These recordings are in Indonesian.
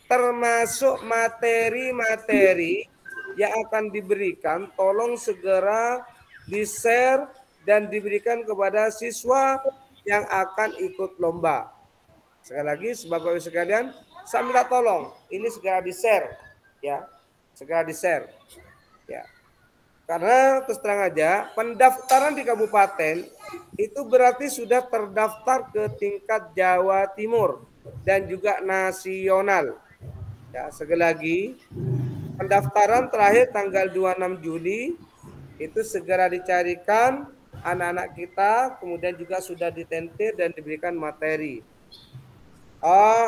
termasuk materi-materi yang akan diberikan, tolong segera di-share dan diberikan kepada siswa yang akan ikut lomba. Sekali lagi, Bapak Ibu sekalian, saya minta tolong ini segera di-share, ya, segera di-share, ya. Karena terus terang aja, pendaftaran di kabupaten itu berarti sudah terdaftar ke tingkat Jawa Timur dan juga nasional. Ya, sekali lagi, pendaftaran terakhir tanggal 26 Juli itu segera dicarikan anak-anak kita, kemudian juga sudah ditentir dan diberikan materi.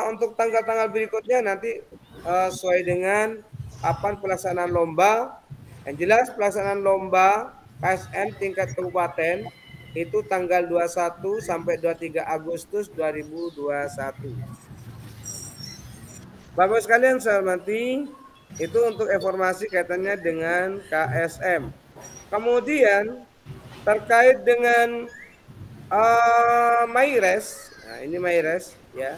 Untuk tanggal-tanggal berikutnya nanti sesuai dengan kapan pelaksanaan lomba. Yang jelas pelaksanaan lomba KSN tingkat kabupaten itu tanggal 21 sampai 23 Agustus 2021. Bapak sekalian saya hormati, itu untuk informasi kaitannya dengan KSM. Kemudian terkait dengan Maires, nah ini Maires ya.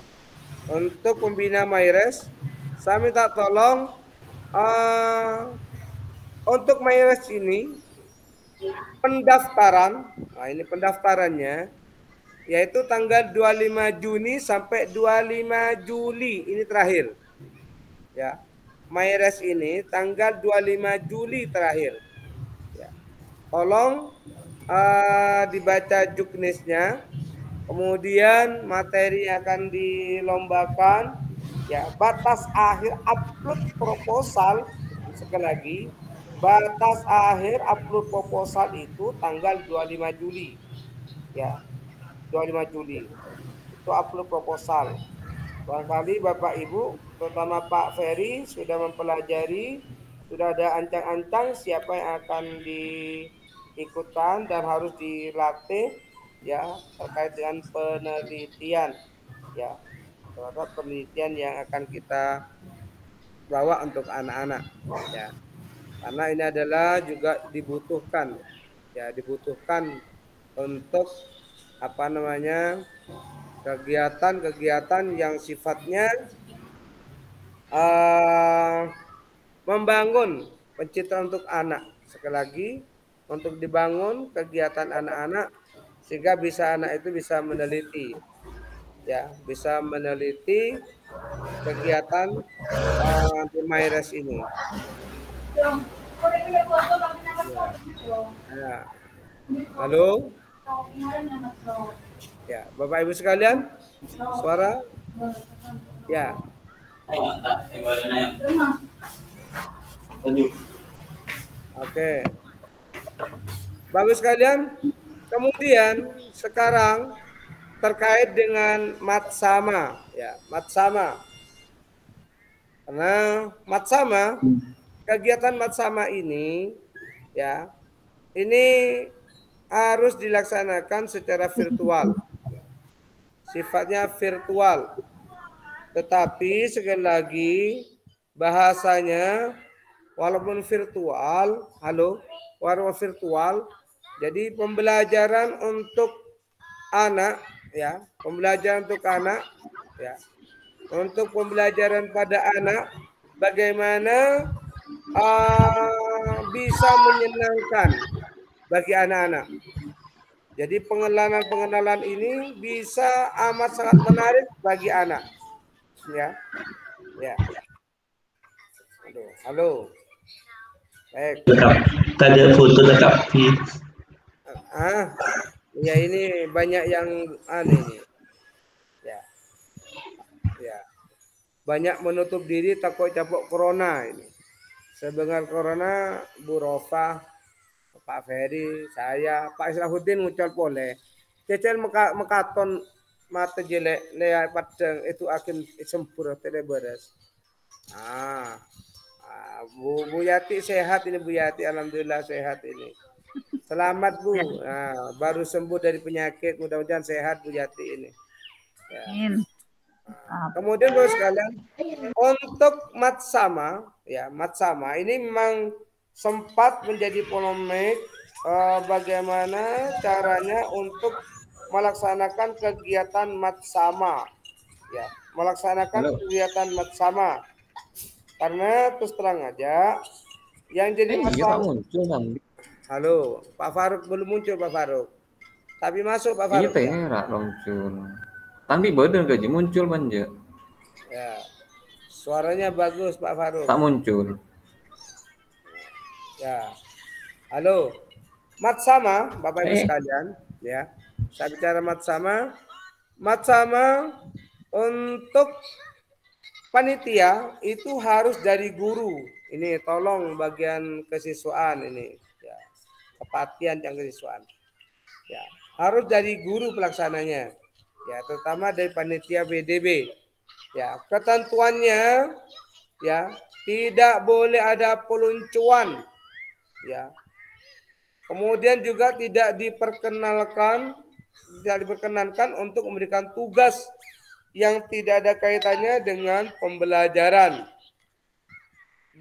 Untuk pembina Maires, saya minta tolong untuk Maires ini pendaftaran, nah ini pendaftarannya yaitu tanggal 25 Juni sampai 25 Juli ini terakhir. Ya. Maires ini tanggal 25 Juli terakhir. Ya. Tolong dibaca juknisnya. Kemudian materi akan dilombakan. Ya, batas akhir upload proposal sekali lagi, batas akhir upload proposal itu tanggal 25 Juli. Ya. 25 Juli. Itu upload proposal. Barangkali Bapak Ibu, terutama Pak Ferry sudah mempelajari, sudah ada ancang-ancang siapa yang akan diikutkan dan harus dilatih ya terkait dengan penelitian ya terhadap penelitian yang akan kita bawa untuk anak-anak ya. Karena ini adalah juga dibutuhkan ya, dibutuhkan untuk apa namanya kegiatan-kegiatan yang sifatnya membangun pencitraan untuk anak. Sekali lagi, untuk dibangun kegiatan anak-anak sehingga bisa anak itu bisa meneliti, ya, bisa meneliti kegiatan di Maires ini. Ya. Halo. Ya, Bapak Ibu sekalian, suara, ya. Oke. Bagus sekalian. Kemudian sekarang terkait dengan Matsama, ya, Matsama. Karena Matsama, kegiatan Matsama ini, ya, ini harus dilaksanakan secara virtual. Sifatnya virtual. Tetapi sekali lagi bahasanya walaupun virtual, walaupun virtual, jadi pembelajaran untuk anak, ya, pembelajaran untuk anak, ya, untuk pembelajaran pada anak, bagaimana bisa menyenangkan bagi anak-anak. Jadi pengenalan ini bisa amat sangat menarik bagi anak, ya, ya. Halo. Baik. Tadi foto dekat. Ya ini banyak yang aneh. Ya. Ya. Banyak menutup diri takut capok corona ini. Sebenarnya corona Bu Rofa, Pak Ferry, saya, Pak Islahuddin ngucap boleh. Cecel mekaton mata jelek lea padang itu akan sempurna teleberes. Bu Yati sehat ini Bu Yati, alhamdulillah sehat ini. Selamat Bu, nah, baru sembuh dari penyakit, mudah-mudahan sehat Bu Yati ini. Ya. Kemudian Bapak sekalian, untuk Matsama, ya Matsama ini memang sempat menjadi polemik bagaimana caranya untuk melaksanakan kegiatan Matsama, ya, melaksanakan kegiatan Matsama. Karena terus terang aja yang jadi masalah. muncul Bang. Halo, Pak Faruk belum muncul Pak Faruk. Tapi masuk Pak Iya Faruk ya. tengah muncul. Tapi badan gaji muncul manja. Ya. Suaranya bagus Pak Faruk. Tak muncul. Ya. Halo. Mat sama Bapak Ibu sekalian, ya. Saya bicara mat sama. Mat sama untuk panitia itu harus dari guru. Ini tolong bagian kesiswaan ini, ya. Kepatian yang kesiswaan. Ya, harus dari guru pelaksananya. Ya, terutama dari panitia BDB. Ya, ketentuannya ya, tidak boleh ada peluncuran. Ya. Kemudian juga tidak diperkenankan untuk memberikan tugas yang tidak ada kaitannya dengan pembelajaran.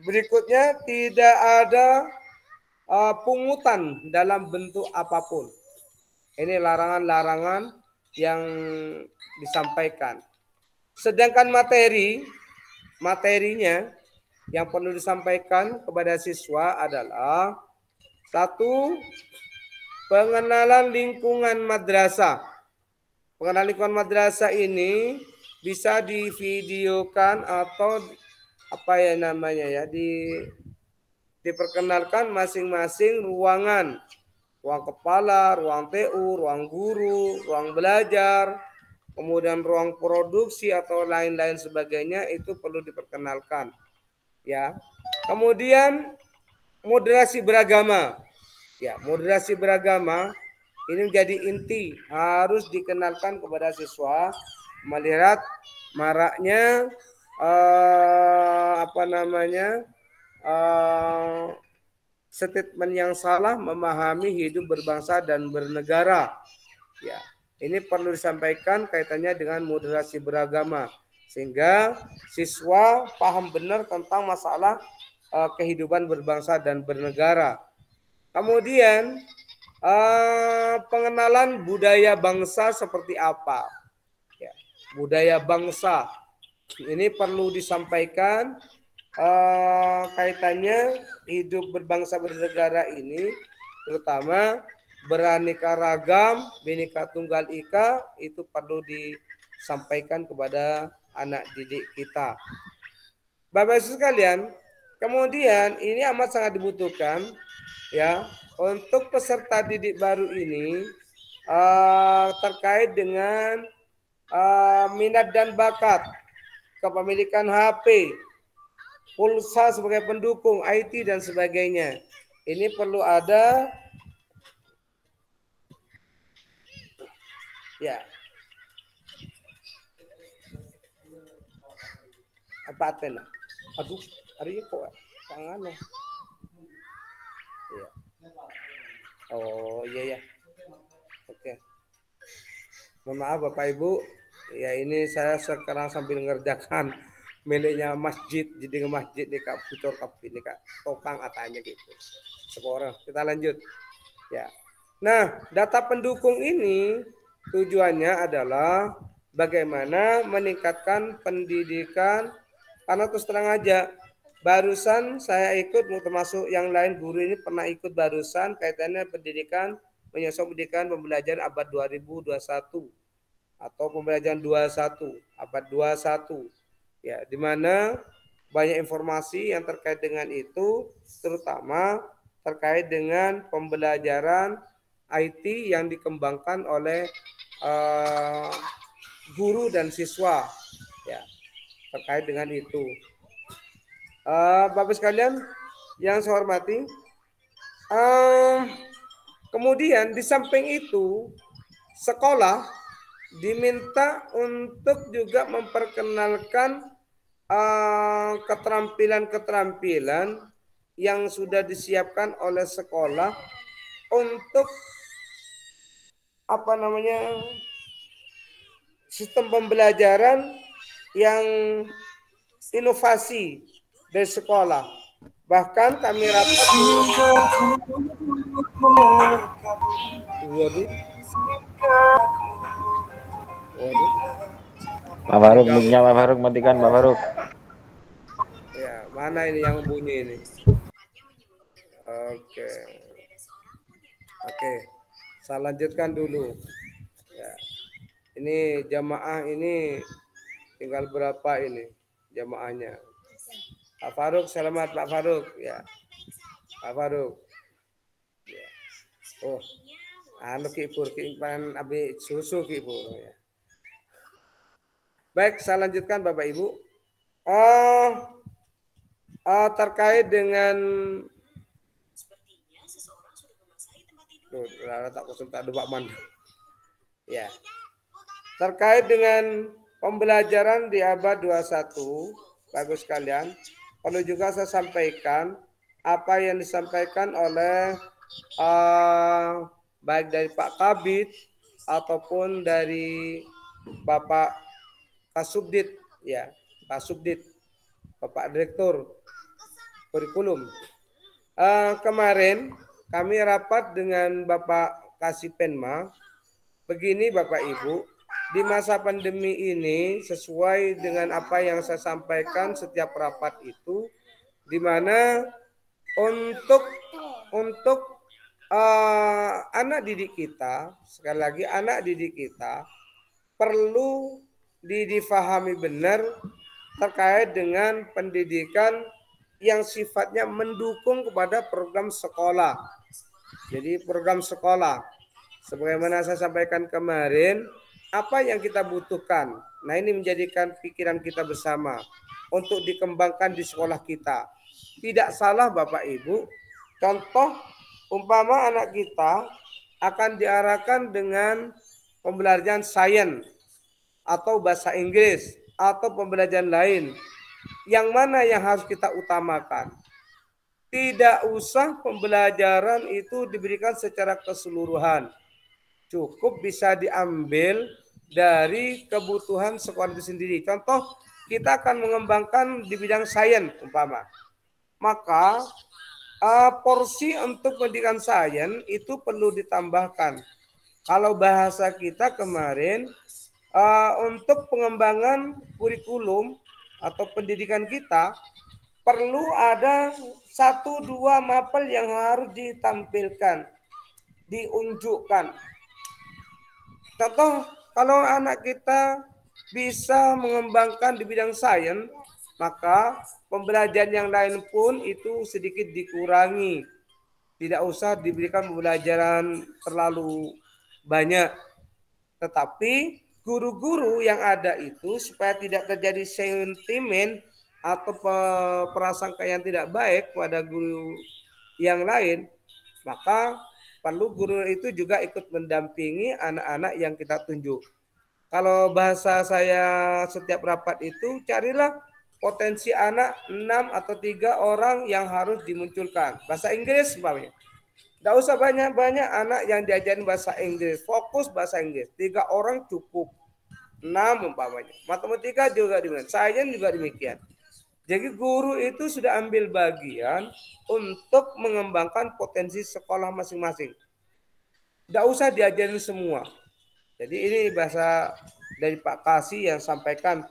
Berikutnya, tidak ada pungutan dalam bentuk apapun. Ini larangan-larangan yang disampaikan. Sedangkan materinya yang perlu disampaikan kepada siswa adalah satu, pengenalan lingkungan madrasah. Pengenalan lingkungan madrasah ini bisa divideokan atau apa ya namanya ya, diperkenalkan masing-masing ruangan. Ruang kepala, ruang TU, ruang guru, ruang belajar, kemudian ruang produksi atau lain-lain sebagainya itu perlu diperkenalkan. Ya. Kemudian moderasi beragama. Ya, moderasi beragama ini menjadi inti, harus dikenalkan kepada siswa melihat maraknya statement yang salah memahami hidup berbangsa dan bernegara. Ya, ini perlu disampaikan kaitannya dengan moderasi beragama sehingga siswa paham benar tentang masalah kehidupan berbangsa dan bernegara. Kemudian pengenalan budaya bangsa seperti apa? Ya, budaya bangsa ini perlu disampaikan. Kaitannya hidup berbangsa bernegara ini terutama beraneka ragam, Bhinneka Tunggal Ika itu perlu disampaikan kepada anak didik kita. Bapak Ibu sekalian, kemudian ini amat sangat dibutuhkan ya untuk peserta didik baru ini terkait dengan minat dan bakat, kepemilikan HP, pulsa sebagai pendukung IT dan sebagainya. Ini perlu ada ya. Apa atena? Aduh, hari ini kok tangan ya. Oh iya ya. Oke. Mohon maaf Bapak Ibu. Ya ini saya sekarang sambil mengerjakan miliknya masjid, jadi masjid nih Kak Pucor Kap ini Kak topang atanya gitu. Sekarang kita lanjut. Ya. Nah, data pendukung ini tujuannya adalah bagaimana meningkatkan pendidikan, karena terus terang aja barusan saya ikut termasuk yang lain guru ini pernah ikut barusan kaitannya pendidikan menyosong pendidikan pembelajaran abad 2021 atau pembelajaran 21 abad 21 ya, di mana banyak informasi yang terkait dengan itu, terutama terkait dengan pembelajaran IT yang dikembangkan oleh guru dan siswa ya, terkait dengan itu. Bapak sekalian yang saya hormati, kemudian di samping itu sekolah diminta untuk juga memperkenalkan keterampilan-keterampilan yang sudah disiapkan oleh sekolah untuk sistem pembelajaran yang inovasi dari sekolah. Bahkan kami rapat Pak Faruk, mic-nya Pak Faruk matikan Pak Faruk. Mana ini yang bunyi ini? Oke. Oke. Saya lanjutkan dulu. Ya. Ini jamaah ini tinggal berapa ini jamaahnya? Pak Faruk, selamat Pak Faruk. Ya. Pak Faruk. Ya. Oh, anu kipur kipan abi susu kipur. Ya. Baik, saya lanjutkan Bapak Ibu. Terkait dengan tak konsultasi debak man. Ya. Terkait dengan pembelajaran di abad 21, bagus sekalian, perlu juga saya sampaikan apa yang disampaikan oleh baik dari Pak Kabid ataupun dari Bapak Kasubdit, ya, Kasubdit, Bapak Direktur Kurikulum. Kemarin kami rapat dengan Bapak Kasipenma. Begini Bapak Ibu, di masa pandemi ini sesuai dengan apa yang saya sampaikan setiap rapat itu, di mana untuk anak didik kita, sekali lagi anak didik kita perlu difahami benar terkait dengan pendidikan yang sifatnya mendukung kepada program sekolah. Jadi program sekolah, sebagaimana saya sampaikan kemarin, apa yang kita butuhkan. Nah, ini menjadikan pikiran kita bersama untuk dikembangkan di sekolah kita. Tidak salah Bapak Ibu, contoh umpama anak kita akan diarahkan dengan pembelajaran sains atau bahasa Inggris atau pembelajaran lain. Yang mana yang harus kita utamakan? Tidak usah pembelajaran itu diberikan secara keseluruhan. Cukup bisa diambil dari kebutuhan sekolah itu sendiri. Contoh, kita akan mengembangkan di bidang sains umpama. Maka porsi untuk pendidikan sains itu perlu ditambahkan. Kalau bahasa kita kemarin, untuk pengembangan kurikulum atau pendidikan kita, perlu ada 1-2 mapel yang harus ditampilkan, diunjukkan. Contoh, kalau anak kita bisa mengembangkan di bidang sains, maka pembelajaran yang lain pun itu sedikit dikurangi. Tidak usah diberikan pembelajaran terlalu banyak. Tetapi guru-guru yang ada itu supaya tidak terjadi sentimen atau prasangka yang tidak baik pada guru yang lain, maka perlu guru itu juga ikut mendampingi anak-anak yang kita tunjuk. Kalau bahasa saya setiap rapat itu, carilah potensi anak 6 atau 3 orang yang harus dimunculkan. Bahasa Inggris umpamanya. Tidak usah banyak-banyak anak yang diajarin bahasa Inggris. Fokus bahasa Inggris. 3 orang cukup. 6 umpamanya. Matematika juga demikian. Sains juga demikian. Jadi guru itu sudah ambil bagian untuk mengembangkan potensi sekolah masing-masing. Tidak usah diajarin semua. Jadi ini bahasa dari Pak Kasi yang sampaikan.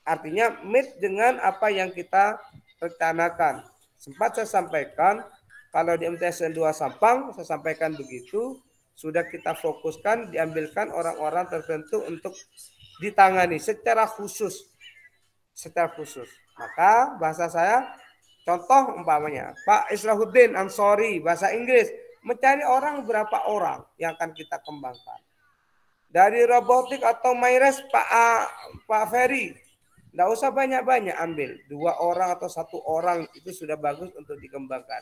Artinya meet dengan apa yang kita rencanakan. Sempat saya sampaikan, kalau di MTSN 2 Sampang, saya sampaikan begitu, sudah kita fokuskan, diambilkan orang-orang tertentu untuk ditangani secara khusus. Maka bahasa saya, contoh umpamanya, Pak Islahuddin Ansori, bahasa Inggris, mencari orang berapa orang yang akan kita kembangkan. Dari robotik atau Mayres, Pak Ferry, tidak usah banyak-banyak ambil. 2 orang atau 1 orang itu sudah bagus untuk dikembangkan.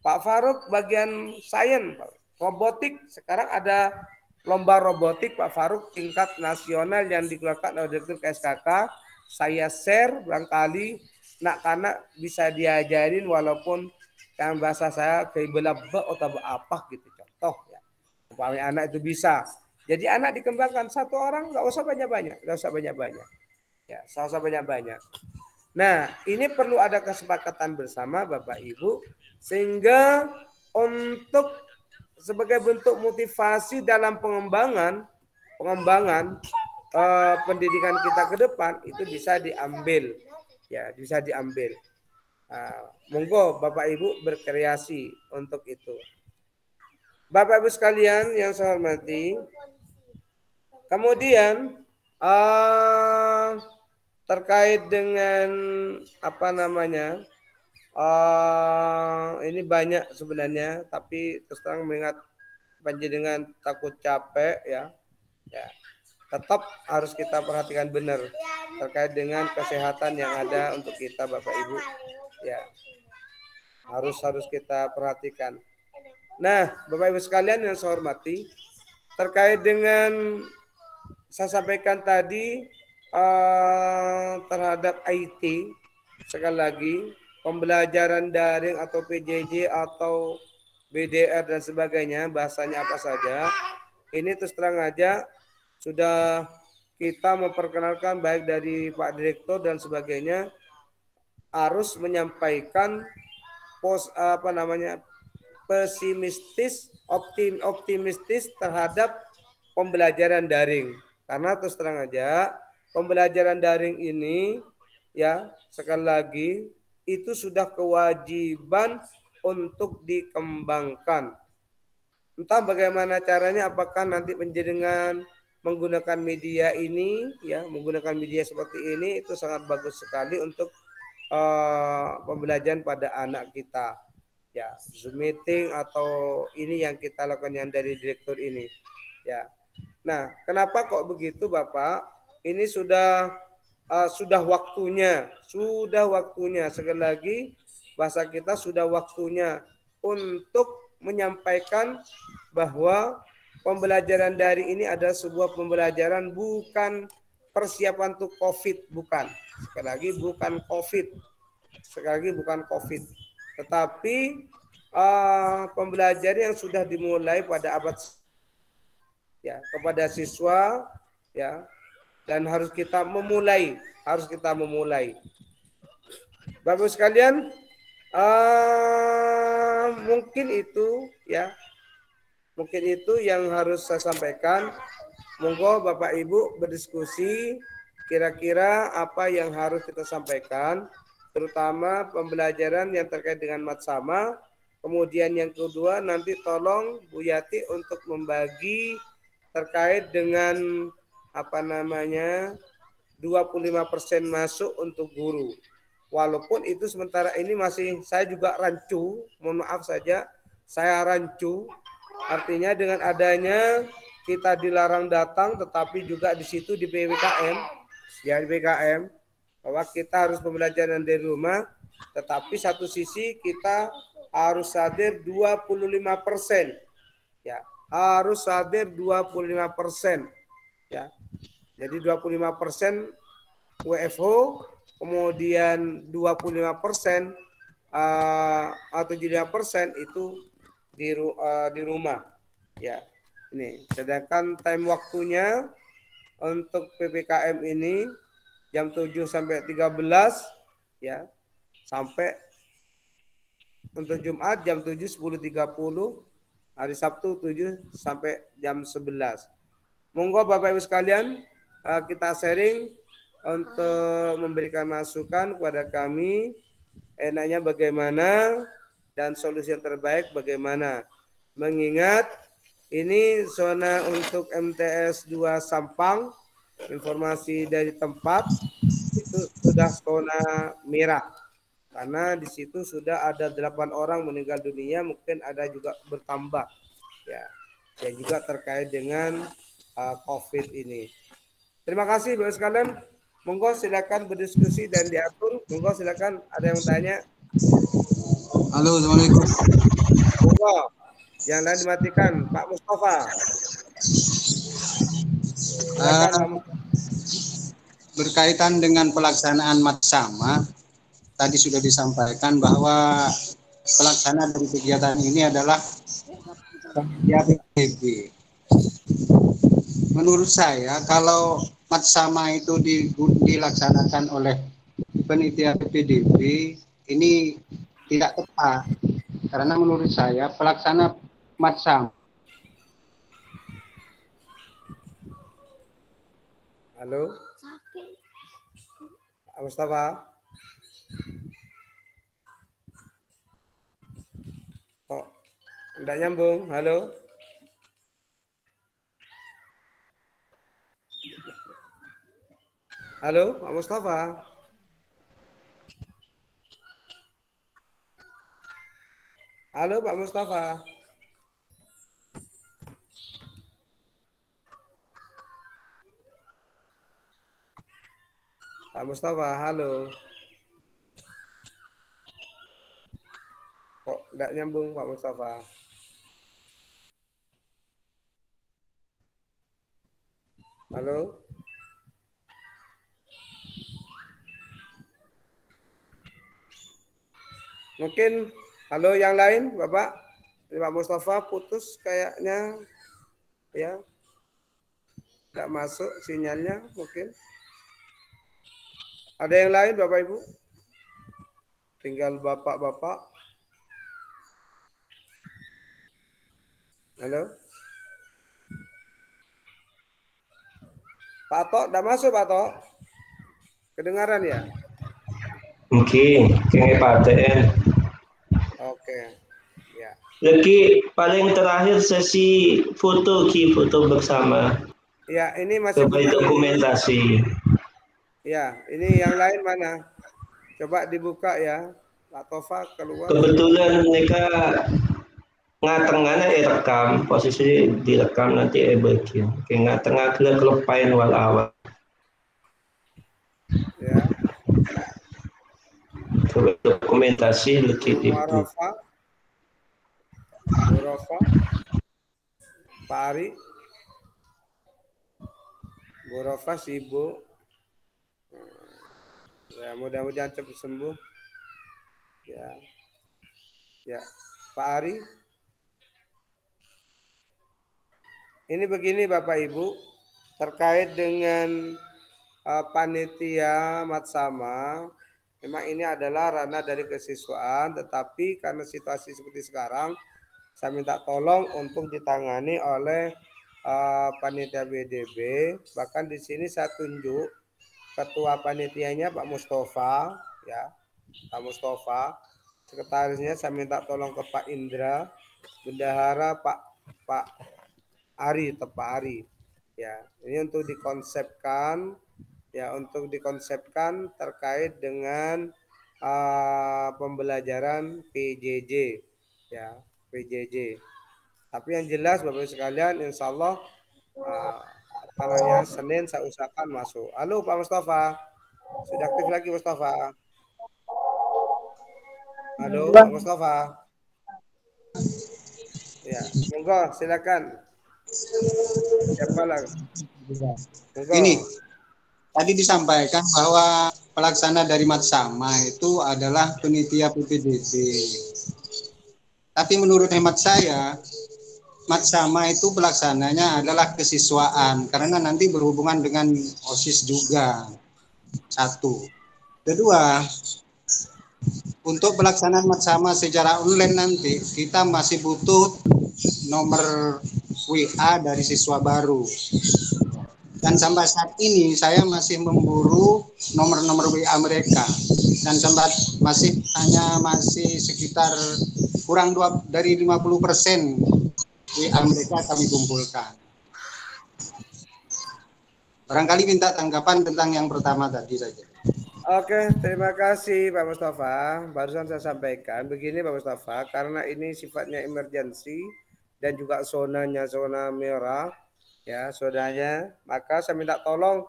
Pak Faruk bagian sains, robotik, sekarang ada lomba robotik Pak Faruk tingkat nasional yang dikeluarkan oleh Direktur KSKK. Saya share barangkali nak-nak bisa diajarin walaupun yang bahasa saya kayak belabek atau apa gitu contoh ya. Umpamanya anak itu bisa. Jadi anak dikembangkan 1 orang, nggak usah banyak-banyak, nggak usah banyak-banyak. Ya, nggak usah banyak-banyak. Nah, ini perlu ada kesepakatan bersama Bapak Ibu sehingga untuk sebagai bentuk motivasi dalam pengembangan pendidikan kita ke depan itu bisa diambil, ya bisa diambil. Nah, monggo Bapak Ibu berkreasi untuk itu. Bapak Ibu sekalian yang saya hormati, kemudian terkait dengan apa namanya, ini banyak sebenarnya, tapi terus terang mengingat panjenengan takut capek ya, tetap harus kita perhatikan benar terkait dengan kesehatan yang ada untuk kita Bapak Ibu ya, harus kita perhatikan. Nah Bapak Ibu sekalian yang saya hormati, terkait dengan saya sampaikan tadi terhadap IT, sekali lagi pembelajaran daring atau PJJ atau BDR dan sebagainya, bahasanya apa saja, ini terus terang aja sudah kita memperkenalkan baik dari Pak Direktur dan sebagainya, harus menyampaikan pesimistis, optimistis terhadap pembelajaran daring. Karena terus terang aja pembelajaran daring ini ya, sekali lagi itu sudah kewajiban untuk dikembangkan. Entah bagaimana caranya, apakah nanti penjaringan menggunakan media ini ya, menggunakan media seperti ini, itu sangat bagus sekali untuk pembelajaran pada anak kita ya, Zoom meeting atau ini yang kita lakukan yang dari direktur ini ya. Nah kenapa kok begitu Bapak, ini sudah waktunya, sekali lagi bahasa kita, sudah waktunya untuk menyampaikan bahwa pembelajaran daring ini adalah sebuah pembelajaran, bukan persiapan untuk COVID, bukan. Sekali lagi bukan COVID, tetapi pembelajaran yang sudah dimulai pada abad ya, kepada siswa ya, dan harus kita memulai. Bapak sekalian, mungkin itu ya, yang harus saya sampaikan. Monggo Bapak Ibu berdiskusi kira-kira apa yang harus kita sampaikan, terutama pembelajaran yang terkait dengan matsama. Kemudian yang kedua, nanti tolong Bu Yati untuk membagi terkait dengan apa namanya 25% masuk untuk guru. Walaupun itu sementara ini masih saya juga rancu, mohon maaf saja, saya rancu. Artinya dengan adanya kita dilarang datang, tetapi juga di situ di PPKM, ya di PKM, bahwa kita harus pembelajaran dari rumah, tetapi satu sisi kita harus hadir 25%, ya harus hadir 25%, ya. Jadi 25% WFO, kemudian 25% atau 75% itu di rumah, ya. Ini sedangkan time waktunya untuk PPKM ini jam 7 sampai 13 ya, sampai untuk Jumat jam 7 10.30, hari Sabtu 7 sampai jam 11. Monggo Bapak Ibu sekalian, kita sharing untuk memberikan masukan kepada kami, enaknya bagaimana dan solusi yang terbaik bagaimana. Mengingat ini zona untuk MTS 2 Sampang, informasi dari tempat itu sudah zona merah. Karena di situ sudah ada 8 orang meninggal dunia, mungkin ada juga bertambah. Ya, dan juga terkait dengan COVID ini. Terima kasih Bapak sekalian. Monggo silakan berdiskusi dan diatur. Monggo silakan, ada yang tanya. Halo, Assalamualaikum. Monggo. Yang lain dimatikan, Pak Mustafa. Berkaitan dengan pelaksanaan matsama, tadi sudah disampaikan bahwa pelaksanaan dari kegiatan ini adalah kegiatan PB. Menurut saya, kalau matsama itu dilaksanakan oleh panitia PDB, ini tidak tepat. Karena menurut saya pelaksana matsama. Halo, Pak Mustafa. Enggak nyambung. Halo. Halo, Pak Mustafa. Halo, Pak Mustafa. Pak Mustafa, halo. Kok enggak nyambung, Pak Mustafa? Halo. Mungkin halo yang lain, Bapak. Pak Mustafa putus kayaknya ya. Enggak masuk sinyalnya mungkin. Ada yang lain Bapak Ibu? Tinggal Bapak-bapak. Halo. Pak Tok, enggak masuk Pak Tok? Kedengaran ya? Mungkin kayak PTN. Oke. Ya. Lagi paling terakhir sesi foto foto bersama. Ya, ini masih Coba berdiri. dokumentasi. Ya, ini yang lain mana? Coba dibuka ya. Pak Tova keluar. Kebetulan mereka ngatengahnya rekam, posisi direkam nanti bagian. Kayak ngatengah kelepain wal awal. Ya. Coba dokumentasi lebih di Muarafa. Muarafa. Pak Ari. Muarafa sibuk. Ya, mudah-mudahan cepat sembuh. Ya. Ya. Pak Ari. Ini begini Bapak Ibu, terkait dengan panitia Matsama, memang ini adalah ranah dari kesiswaan, tetapi karena situasi seperti sekarang, saya minta tolong untuk ditangani oleh panitia BDB. Bahkan di sini saya tunjuk ketua panitianya Pak Mustafa, ya, Pak Mustafa. Sekretarisnya saya minta tolong ke Pak Indra, bendahara Pak Ari, Pak Ari. Ya, ini untuk dikonsepkan, ya, untuk dikonsepkan terkait dengan pembelajaran PJJ, ya, PJJ. Tapi yang jelas Bapak sekalian, insya Allah Senin saya usahakan masuk. Halo Pak Mustafa, sudah aktif lagi Mustafa? Halo Pak Mustafa. Ya, monggo silakan. Siapa lagi? Ini tadi disampaikan bahwa pelaksana dari Matsama itu adalah panitia PPDB. Tapi menurut hemat saya, Matsama itu pelaksananya adalah kesiswaan karena nanti berhubungan dengan OSIS juga. Satu. Kedua, untuk pelaksanaan Matsama secara online nanti kita masih butuh nomor WA dari siswa baru. Dan sampai saat ini saya masih memburu nomor-nomor WA mereka. Dan sampai masih sekitar kurang dari 50% WA mereka kami kumpulkan. Barangkali minta tanggapan tentang yang pertama tadi saja. Oke, terima kasih Pak Mustafa. Barusan saya sampaikan begini Pak Mustafa, karena ini sifatnya emergensi dan juga zonanya zona merah, ya zonanya, maka saya minta tolong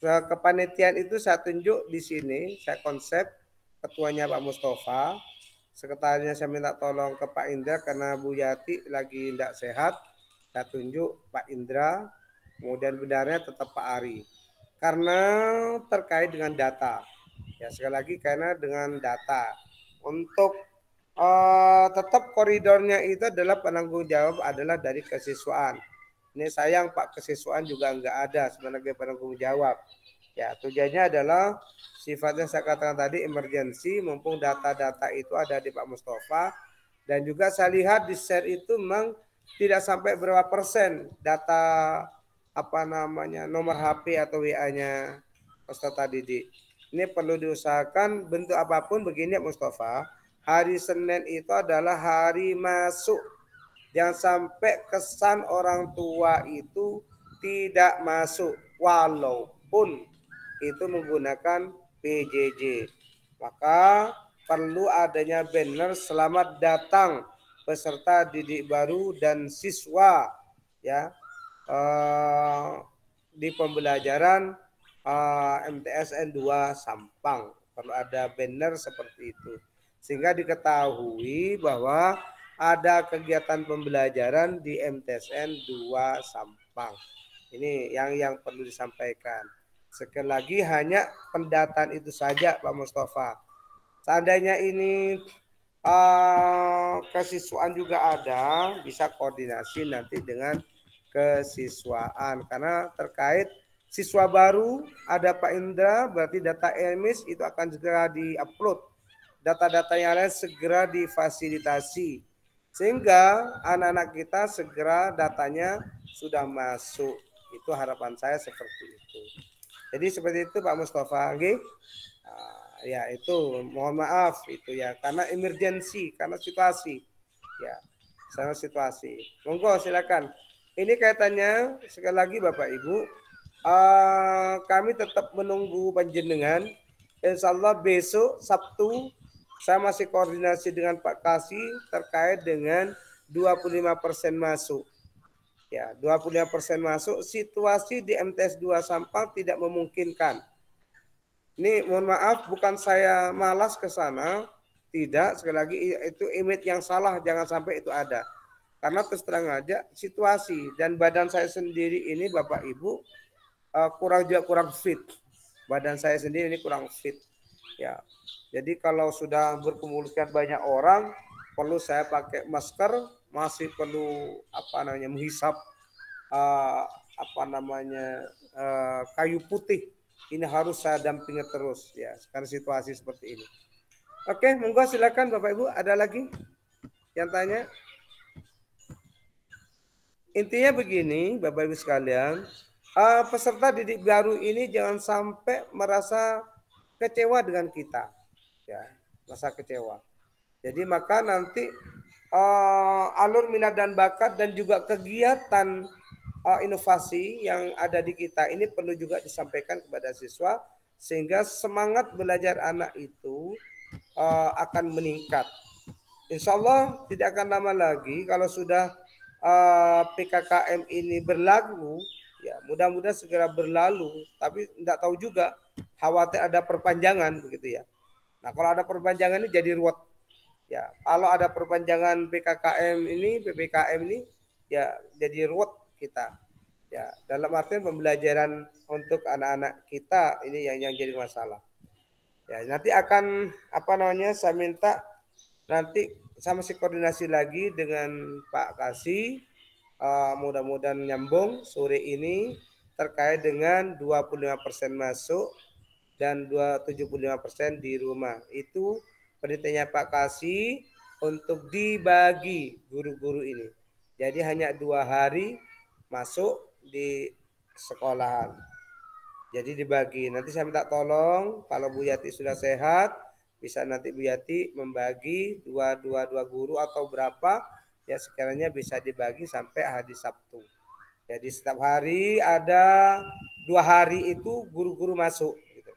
kepanitiaan itu saya tunjuk di sini, saya konsep ketuanya Pak Mustafa, sekretarisnya saya minta tolong ke Pak Indra karena Bu Yati lagi tidak sehat, saya tunjuk Pak Indra, kemudian benarnya tetap Pak Ari. Karena terkait dengan data. Ya, sekali lagi karena dengan data. Untuk tetap koridornya itu adalah penanggung jawab adalah dari kesiswaan. Ini sayang Pak, kesiswaan juga enggak ada sebagai penanggung jawab. Ya, tujuannya adalah sifatnya saya katakan tadi emergensi, mumpung data-data itu ada di Pak Mustafa. Dan juga saya lihat di share itu memang tidak sampai berapa persen data nomor HP atau WA-nya Mustafa Didi. Ini perlu diusahakan bentuk apapun begini Mustafa. Hari Senin itu adalah hari masuk Jangan sampai kesan orang tua itu tidak masuk walaupun itu menggunakan PJJ. Maka perlu adanya banner selamat datang peserta didik baru dan siswa ya di pembelajaran MTSN 2 Sampang. Perlu ada banner seperti itu sehingga diketahui bahwa ada kegiatan pembelajaran di MTSN 2 Sampang. Ini yang perlu disampaikan. Sekali lagi hanya pendataan itu saja Pak Mustafa. Seandainya ini kesiswaan juga ada, bisa koordinasi nanti dengan kesiswaan. Karena terkait siswa baru ada Pak Indra, berarti data EMIS itu akan segera di-upload. Data-data yang lain segera difasilitasi. Sehingga anak-anak kita segera datanya sudah masuk. Itu harapan saya seperti itu. Jadi seperti itu Pak Mustafa. Okay? Ya itu mohon maaf itu ya karena emergensi, karena situasi. Ya, karena situasi. Monggo silakan. Ini kaitannya sekali lagi Bapak Ibu. Kami tetap menunggu panjenengan. Insya Allah besok Sabtu saya masih koordinasi dengan Pak Kasih terkait dengan 25% masuk. Ya, 25% masuk, situasi di MTS 2 Sampang tidak memungkinkan. Ini mohon maaf, bukan saya malas ke sana, tidak, sekali lagi itu image yang salah, jangan sampai itu ada. Karena terus terang aja situasi dan badan saya sendiri ini Bapak Ibu kurang fit. Badan saya sendiri ini kurang fit. Ya. Jadi kalau sudah berkumpulkan banyak orang, perlu saya pakai masker, masih perlu menghisap kayu putih. Ini harus saya dampingi terus ya, karena situasi seperti ini. Oke, monggo silakan Bapak Ibu, ada lagi yang tanya? Intinya begini, Bapak Ibu sekalian, peserta didik baru ini jangan sampai merasa kecewa dengan kita. Ya, merasa kecewa. Jadi maka nanti alur minat dan bakat dan juga kegiatan inovasi yang ada di kita ini perlu juga disampaikan kepada siswa sehingga semangat belajar anak itu akan meningkat. Insya Allah tidak akan lama lagi kalau sudah PKKM ini berlalu, ya mudah-mudahan segera berlalu. Tapi tidak tahu juga, khawatir ada perpanjangan begitu ya. Nah kalau ada perpanjangan ini jadi ruwet. Ya kalau ada perpanjangan PPKM ini ya jadi ruwet kita. Ya dalam artian pembelajaran untuk anak-anak kita ini yang jadi masalah. Ya nanti akan saya minta nanti saya masih koordinasi lagi dengan Pak Kasih, mudah-mudahan nyambung sore ini terkait dengan 25% masuk dan 75% di rumah. Itu penelitiannya Pak Kasih untuk dibagi guru-guru ini. Jadi hanya 2 hari masuk di sekolahan. Jadi dibagi. Nanti saya minta tolong kalau Bu Yati sudah sehat, bisa nanti Bu Yati membagi dua guru atau berapa ya sekiranya bisa dibagi sampai hari Sabtu. Jadi setiap hari ada 2 hari itu guru-guru masuk. Gitu.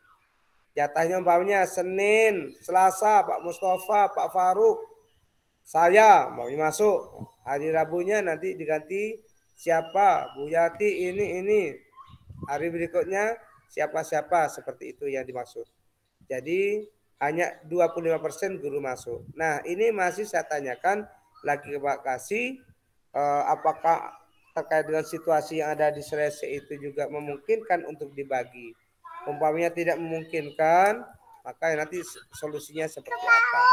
Jatahnya umpamanya Senin, Selasa Pak Mustafa, Pak Faruk, saya mau masuk. Hari Rabunya nanti diganti siapa, Bu Yati ini. Hari berikutnya siapa-siapa seperti itu yang dimaksud. Jadi hanya 25% guru masuk. Nah ini masih saya tanyakan lagi ke Pak Kasih, apakah terkait dengan situasi yang ada di Sulawesi itu juga memungkinkan untuk dibagi. Umpamanya tidak memungkinkan, maka nanti solusinya seperti apa.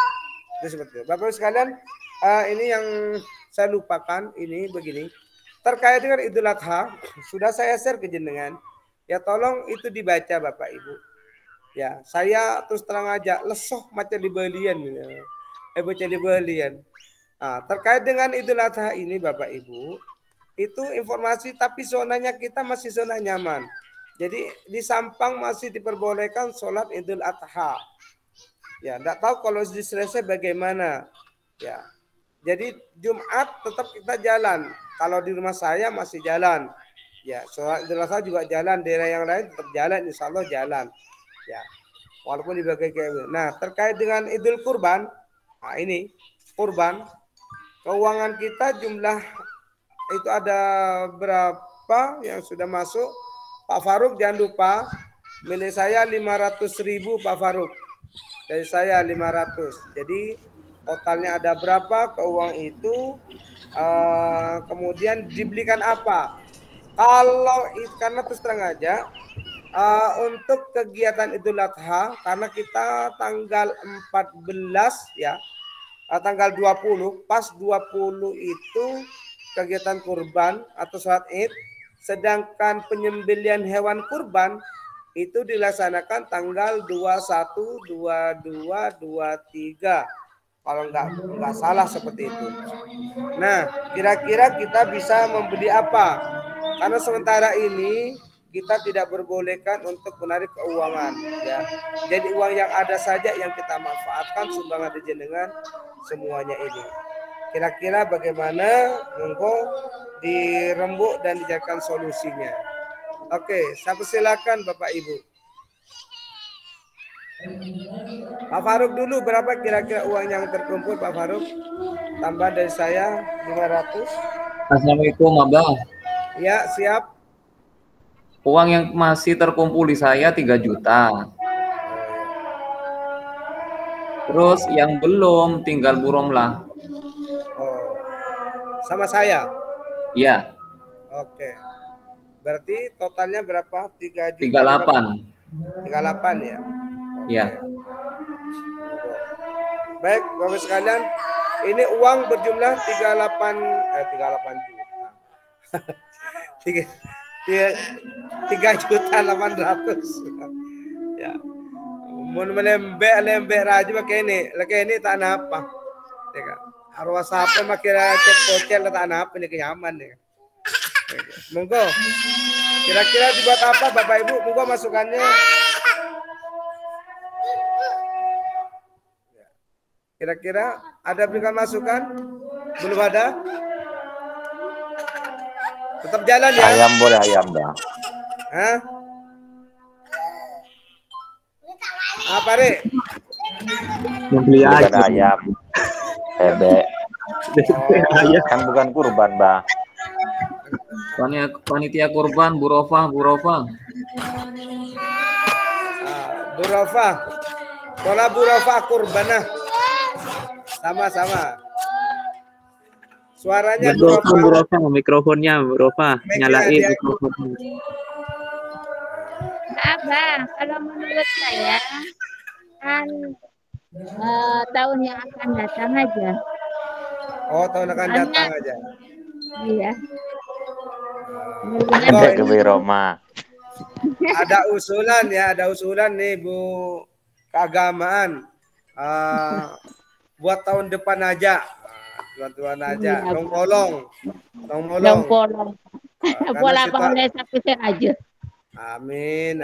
Itu seperti itu. Bapak Ibu sekalian, ini yang saya lupakan, ini begini. Terkait dengan Idul Adha, sudah saya share ke jenengan. Ya tolong itu dibaca Bapak Ibu. Ya, saya terus terang aja lesoh macam di balian macam di balian. Nah, terkait dengan Idul Adha ini Bapak Ibu, itu informasi tapi zonanya kita masih zona nyaman. Jadi di Sampang masih diperbolehkan sholat Idul Adha. Ya, enggak tahu kalau di Sulawesi bagaimana. Ya. Jadi Jumat tetap kita jalan. Kalau di rumah saya masih jalan. Ya, sholat Idul Adha juga jalan. Daerah yang lain tetap jalan. Insya Allah jalan. Ya, walaupun dibagi kayak. Nah, terkait dengan Idul Kurban, nah ini kurban, keuangan kita jumlah itu ada berapa yang sudah masuk? Pak Faruk jangan lupa, milik saya 500.000 Pak Faruk. Dari saya 500. Jadi totalnya ada berapa keuangan itu? Kemudian dibelikan apa? Kalau karena terus terang aja, untuk kegiatan Idul Adha, karena kita tanggal 14 ya, tanggal 20, pas 20 itu kegiatan kurban atau sholat id, sedangkan penyembelihan hewan kurban itu dilaksanakan tanggal 21, 22, 23. Kalau nggak salah seperti itu. Nah, kira-kira kita bisa membeli apa? Karena sementara ini kita tidak berbolehkan untuk menarik keuangan, ya. Jadi uang yang ada saja yang kita manfaatkan sumbangan jenengan semuanya ini. Kira-kira bagaimana? Monggo dirembuk dan dijadikan solusinya. Oke, saya persilakan Bapak Ibu. Pak Faruk dulu, berapa kira-kira uang yang terkumpul Pak Faruk? Tambah dari saya 500. Assalamualaikum Abang. Ya, siap. Uang yang masih terkumpul di saya 3 juta. Terus yang belum tinggal burom lah. Oh, sama saya? Iya. Oke. Berarti totalnya berapa? 3 juta. 38. 38 ya? Iya. Baik, Bapak sekalian, ini uang berjumlah 38 juta. 3.800.000. Ya. Mun melembek raja pakai ini tak apa. Ya kan. Arwah sampai makira cek pocel tak apa ini kenyaman ya. Monggo. Kira-kira dibuat apa Bapak Ibu? Monggo masukannya. Kira-kira ada berikan masukan? Belum ada? Tetap jalan ya? Ayam boleh ayam dah. Hah? Apa Re? Bukan ayam. Bebek. Kan bukan kurban, Bah. Panitia kurban Bu Rofa. Bu Rofa. Kalau Bu Rofa kurbanah. Sama-sama. Suaranya Bu Rofa, mikrofonnya Bu Rofa, nyalain mikrofonnya. Abang, kalau menurut saya kan tahun yang akan datang aja. Oh, tahun akan datang aja. Iya. Ke Wiroma. Ada usulan nih Bu keagamaan. Buat tahun depan aja. Bantuan aja, long-polong. Bola boleh satu aja. Amin.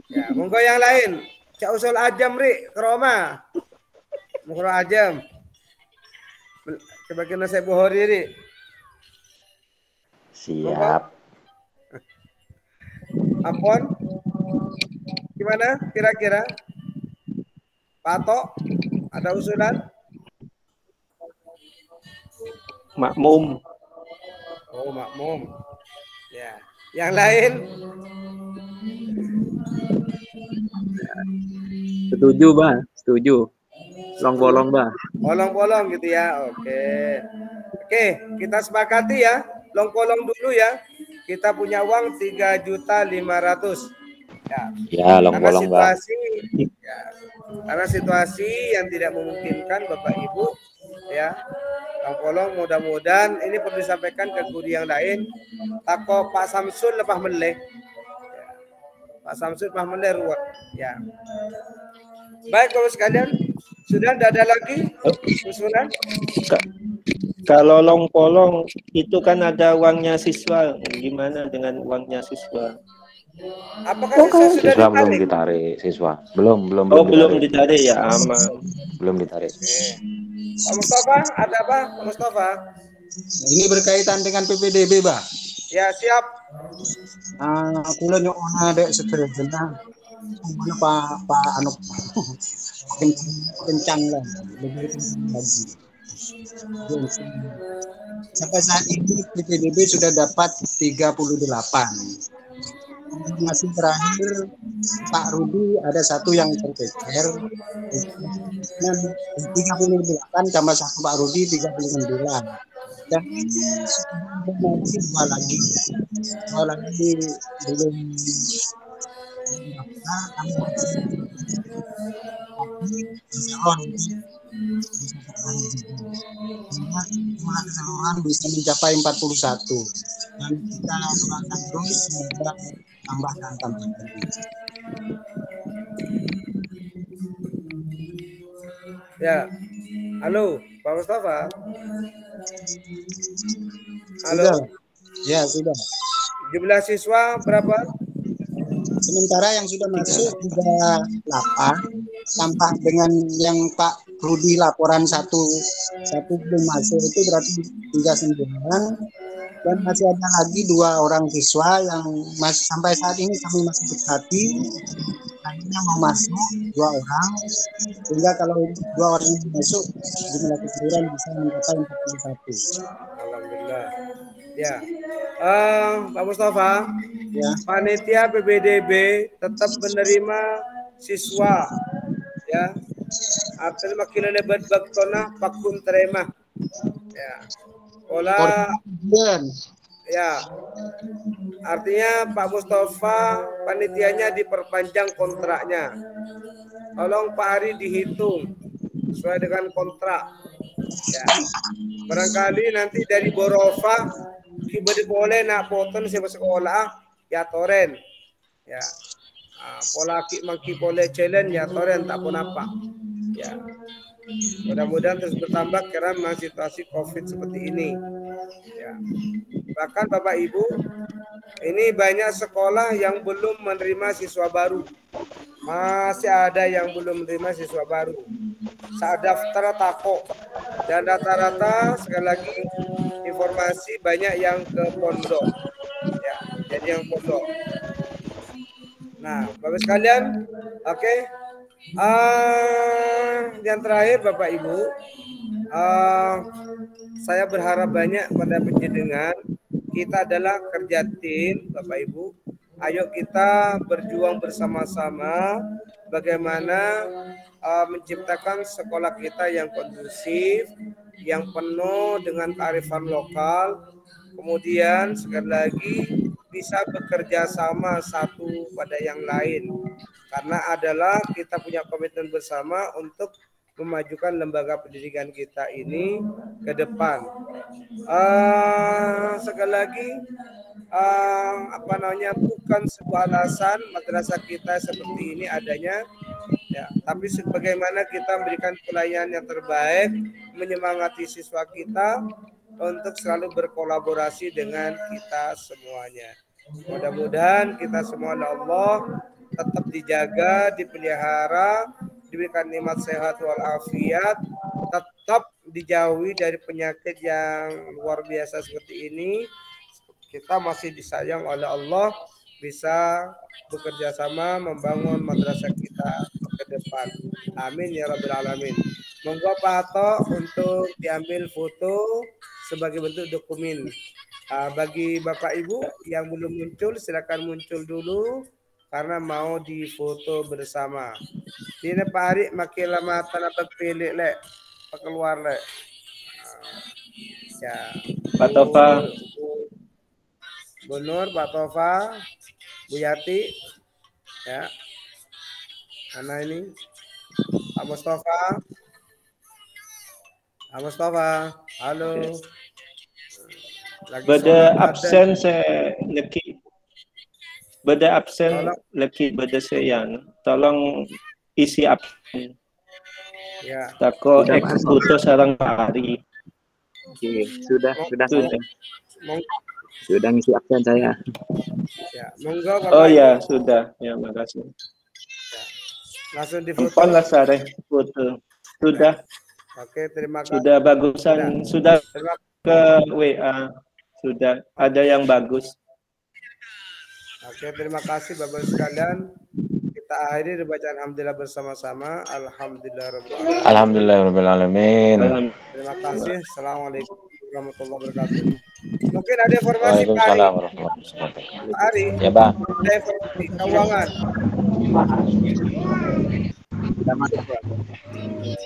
Ya, monggo yang lain. Cak usul ajam Ri, ke Roma. Monggo ajam. Sebagai nasihat Bukhari Ri. Siap. Apon? Gimana kira-kira? Patok, ada usulan? Makmum. Oh, makmum. Ya. Yang lain? Setuju, Bah. Setuju. Long-bolong, Bah. Bolong-bolong gitu ya. Oke, kita sepakati ya. Long-bolong dulu ya. Kita punya uang 3.500.000. Ya, long-bolong, Bah. Karena situasi yang tidak memungkinkan Bapak Ibu ya. Long-bolong mudah-mudahan ini perlu disampaikan ke guru yang lain. Tako Pak Samsul lepas meleh. Ya. Pak Samsul lepas meleh ruwet. Ya. Baik Bapak sekalian, sudah tidak ada lagi usulan? Kalau long-polong itu kan ada uangnya siswa. Gimana dengan uangnya siswa? Apakah siswa sudah Siswa belum ditarik? ditarik, siswa. Belum belum ditarik ya, aman. Belum ditarik. Pak Mustafa, ada apa? Pak Mustafa? Ini berkaitan dengan PPDB, Bah. Ya, siap. Aku lah nyokona dek seterusnya. Mana Pak Anu kencang lah, lebih kencang lagi. Sampai saat ini PPDB sudah dapat 38. Masih terakhir Pak Rudi ada satu yang tercecer. Dan 38 tambah satu Pak Rudi 39. Dan masih dua lagi belum keseluruhan bisa mencapai 41 dan kita doakan terus semoga tambahkan. Ya, halo Pak Mustafa. Halo. Sudah. Ya sudah. Jumlah siswa berapa? Sementara yang sudah masuk sudah 8, tambah dengan yang Pak Rudi laporan satu belum masuk itu berarti 39, dan masih ada lagi 2 orang siswa yang masih sampai saat ini kami masih berhati akhirnya mau masuk 2 orang, sehingga kalau 2 orang ini masuk jumlah keseluruhan bisa mencapai 41. Alhamdulillah. Ya, Pak Mustafa, Ya. panitia PPDB tetap menerima siswa, ya. Artinya makin lebat baktona pakun terima, ya. Olah, ya. Artinya Pak Mustafa panitianya diperpanjang kontraknya. Tolong Pak Hari dihitung sesuai dengan kontrak. Ya. Barangkali nanti dari Borofa tiba-tiba boleh nak potong siapa sekolah ya toren, ya pola mangki boleh challenge ya toren tak pun apa, ya mudah-mudahan terus bertambah karena situasi COVID seperti ini, ya. Bahkan Bapak Ibu, ini banyak sekolah yang belum menerima siswa baru, masih ada yang belum menerima siswa baru saat daftar tako, dan rata-rata sekali lagi informasi banyak yang ke pondok, ya, jadi yang pondok. Nah, Bapak sekalian, oke. Yang terakhir Bapak Ibu, saya berharap banyak pada penjenengan, kita adalah kerja tim Bapak Ibu. Ayo kita berjuang bersama-sama bagaimana menciptakan sekolah kita yang kondusif, yang penuh dengan kearifan lokal, kemudian sekali lagi bisa bekerja sama satu pada yang lain, karena adalah kita punya komitmen bersama untuk memajukan lembaga pendidikan kita ini ke depan. Sekali lagi bukan sebuah alasan madrasah kita seperti ini adanya, ya, tapi sebagaimana kita memberikan pelayanan yang terbaik, menyemangati siswa kita untuk selalu berkolaborasi dengan kita semuanya. Mudah-mudahan kita semua Allah tetap dijaga, dipelihara, diberikan nikmat sehat walafiat, tetap dijauhi dari penyakit yang luar biasa seperti ini. Kita masih disayang oleh Allah, bisa bekerja sama membangun madrasah kita ke depan. Amin ya Rabbil Alamin. Monggo Pak Hato untuk diambil foto sebagai bentuk dokumen. Bagi Bapak Ibu yang belum muncul, silakan muncul dulu karena mau difoto bersama. Ini Pak Hari makin lama tanah pilih lek, keluar lek. Ya. Pak Tova, Bu Nur, Pak Tova, Bu Yati, ya. Mana ini? Pak Mustafa. Pak Mustafa, halo. Beda absen saya leki. Beda absen leki beda saya. Tolong isi absen. Ya. Tako eksekutor sarang Pak Hari. Oke, sudah. Monggo. Sudah ngisi absen saya. Ya, monggo Bapak. Oh ya, sudah. Ya, makasih. Langsung difoto. Ampun lah sare foto. Sudah. Oke, terima kasih. Sudah bagusan, sudah ke WA. Sudah ada yang bagus. Oke, terima kasih Bapak sekalian. Kita akhiri bacaan alhamdulillah bersama-sama. Alhamdulillahirobbilalamin. Terima kasih. Assalamualaikum warahmatullahi wabarakatuh. Mungkin ada informasi Pak Ari. Waalaikumsalam warahmatullahi wabarakatuh. Pak Ari. Ya, Bang. Ada informasi keuangan.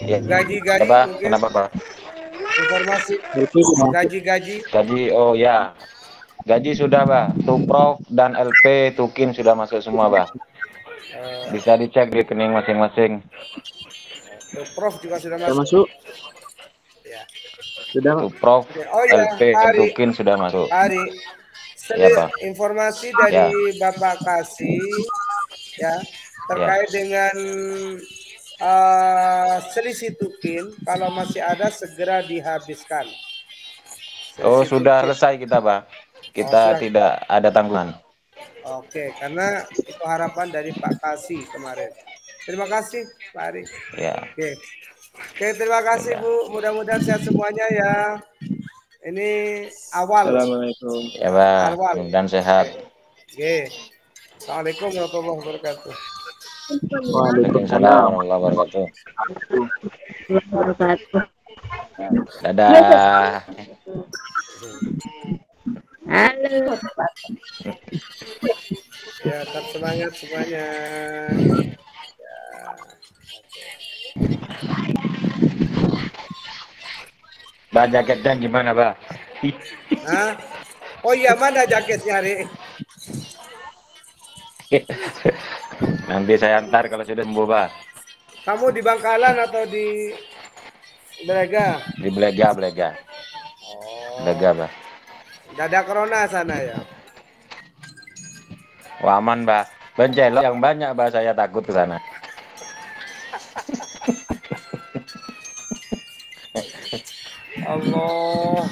Ya. Gaji-gaji Apa? mungkin. Kenapa, Pak? Informasi gaji-gaji. Gaji, oh ya. Gaji sudah, Pak. Tuprov dan LP Tukin sudah masuk semua, Pak. Bisa dicek di rekening masing-masing. Prof juga sudah Sudah masuk. masuk. Ya. Sudah, Pak. Tuprov, Oh iya, LP dan Ari. Tukin sudah masuk. Ari, Ya, Pak. informasi dari Bapak kasih ya terkait dengan selisih Tukin, kalau masih ada segera dihabiskan. Oh, sudah selesai kita, Pak. Kita tidak ada tanggungan. Oke, karena itu harapan dari Pak Kasih kemarin. Terima kasih, Pak Ari. Ya. Oke, terima kasih Bu. Mudah-mudahan sehat semuanya ya. Ini awal. Assalamualaikum. Ya, Pak. Dan sehat. Oke. Assalamualaikum warahmatullahi wabarakatuh. Waalaikumsalam warahmatullahi wabarakatuh. Wabarakatuh. Dadah. Halo. Ya, tetap semangat semuanya. Ya. Mbak, jaketnya gimana, Pak? Hah? Oh iya, mana jaketnya, Ri? Nanti saya antar kalau sudah sembuh, Pak. Kamu di Bangkalan atau di Belega? Di Belega. Belega, Pak. Tidak ada corona sana ya? Wah, aman, Pak. Bencelok yang banyak, Pak. Saya takut ke sana. Allah,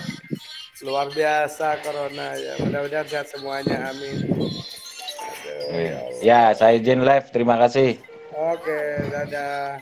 luar biasa corona ya. Mudah-mudahan sehat semuanya, amin. Aduh, Ya, saya izin live. Terima kasih. Oke, dadah.